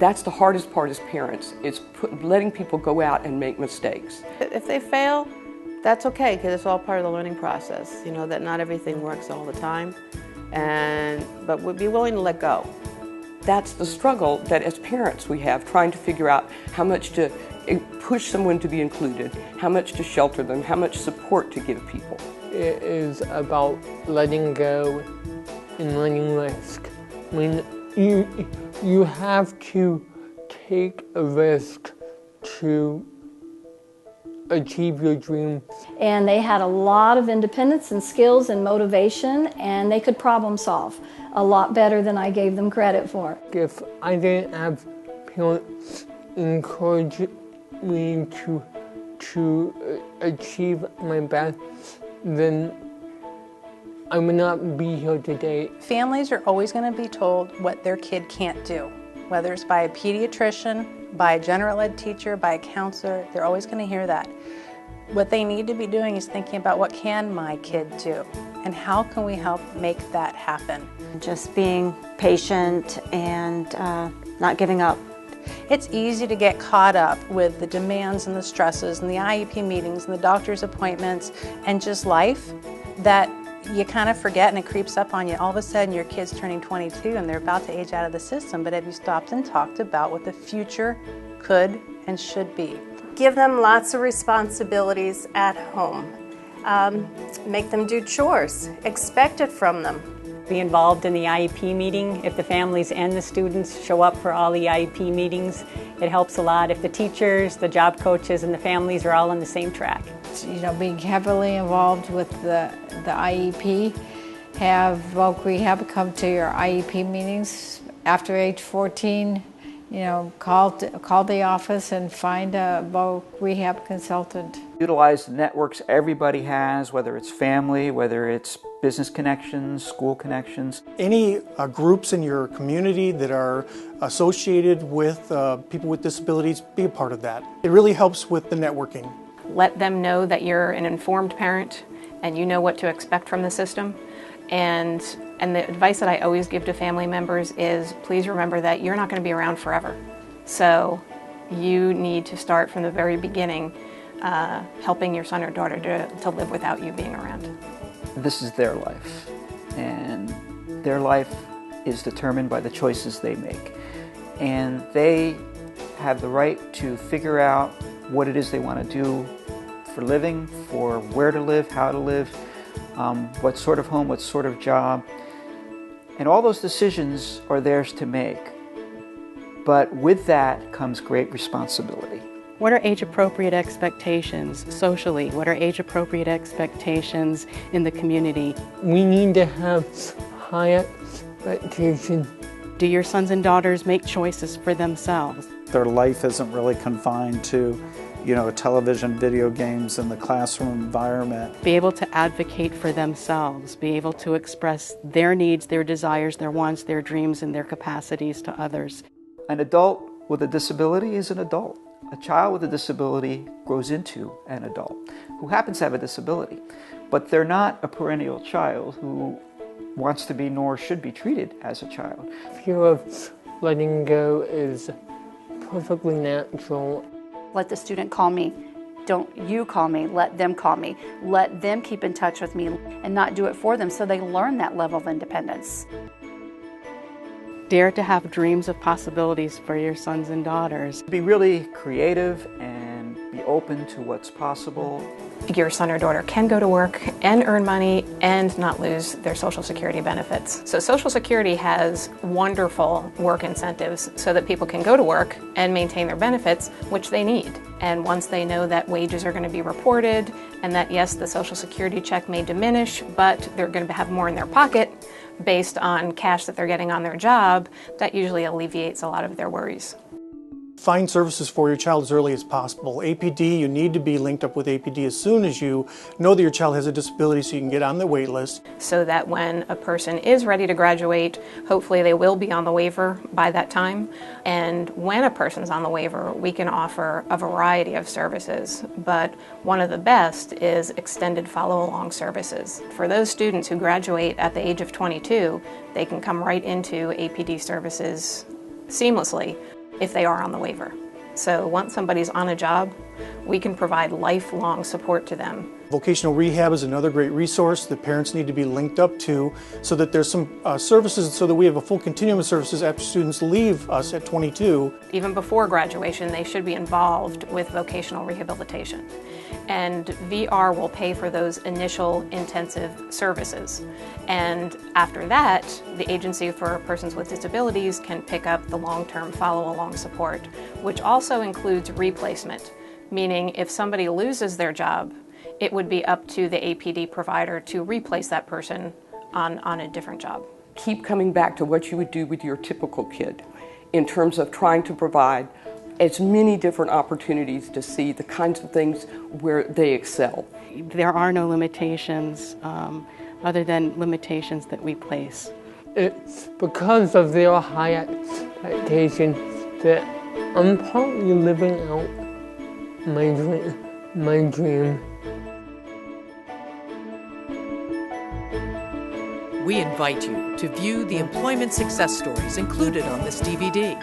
That's the hardest part as parents, is letting people go out and make mistakes. If they fail, that's okay, because it's all part of the learning process. You know, that not everything works all the time, but we'd be willing to let go. That's the struggle that as parents we have, trying to figure out how much to push someone to be included, how much to shelter them, how much support to give people. It is about letting go and letting risk. When you have to take a risk to achieve your dream. And they had a lot of independence and skills and motivation, and they could problem solve a lot better than I gave them credit for. If I didn't have parents encourage me to achieve my best, then I would not be here today. Families are always going to be told what their kid can't do, whether it's by a pediatrician, by a general ed teacher, by a counselor. They're always going to hear that. What they need to be doing is thinking about, what can my kid do, and how can we help make that happen? Just being patient and not giving up. It's easy to get caught up with the demands and the stresses and the IEP meetings and the doctor's appointments and just life, that you kind of forget and it creeps up on you. All of a sudden your kid's turning 22 and they're about to age out of the system, but have you stopped and talked about what the future could and should be? Give them lots of responsibilities at home. Make them do chores. Expect it from them. Be involved in the IEP meeting. If the families and the students show up for all the IEP meetings, it helps a lot. If the teachers, the job coaches, and the families are all on the same track. You know, being heavily involved with the IEP, have voc rehab come to your IEP meetings after age 14. You know, call the office and find a voc rehab consultant. Utilize the networks everybody has, whether it's family, whether it's business connections, school connections. Any groups in your community that are associated with people with disabilities, be a part of that. It really helps with the networking. Let them know that you're an informed parent and you know what to expect from the system. And the advice that I always give to family members is, please remember that you're not going to be around forever. So you need to start from the very beginning, helping your son or daughter to live without you being around. This is their life, and their life is determined by the choices they make. And they have the right to figure out what it is they want to do for living, for where to live, how to live, what sort of home, what sort of job. And all those decisions are theirs to make. But with that comes great responsibility. What are age-appropriate expectations socially? What are age-appropriate expectations in the community? We need to have high expectations. Do your sons and daughters make choices for themselves? Their life isn't really confined to, you know, television, video games, and the classroom environment. Be able to advocate for themselves, be able to express their needs, their desires, their wants, their dreams, and their capacities to others. An adult with a disability is an adult. A child with a disability grows into an adult who happens to have a disability, but they're not a perennial child who wants to be nor should be treated as a child. Fear of letting go is perfectly natural. Let the student call me. Don't you call me, let them call me. Let them keep in touch with me and not do it for them so they learn that level of independence. Dare to have dreams of possibilities for your sons and daughters. Be really creative and be open to what's possible. Your son or daughter can go to work and earn money and not lose their Social Security benefits. So Social Security has wonderful work incentives so that people can go to work and maintain their benefits, which they need. And once they know that wages are going to be reported and that, yes, the Social Security check may diminish, but they're going to have more in their pocket based on cash that they're getting on their job, that usually alleviates a lot of their worries. Find services for your child as early as possible. APD, you need to be linked up with APD as soon as you know that your child has a disability so you can get on the wait list. So that when a person is ready to graduate, hopefully they will be on the waiver by that time. And when a person's on the waiver, we can offer a variety of services. But one of the best is extended follow-along services. For those students who graduate at the age of 22, they can come right into APD services seamlessly. if they are on the waiver. So once somebody's on a job, we can provide lifelong support to them. Vocational rehab is another great resource that parents need to be linked up to so that there's some services, so that we have a full continuum of services after students leave us at 22. Even before graduation, they should be involved with vocational rehabilitation. And VR will pay for those initial intensive services. And after that, the Agency for Persons with Disabilities can pick up the long-term follow-along support, which also includes replacement, meaning if somebody loses their job, it would be up to the APD provider to replace that person on a different job. Keep coming back to what you would do with your typical kid in terms of trying to provide as many different opportunities to see the kinds of things where they excel. There are no limitations other than limitations that we place. It's because of their high expectations that I'm partly living out my dream. We invite you to view the employment success stories included on this DVD.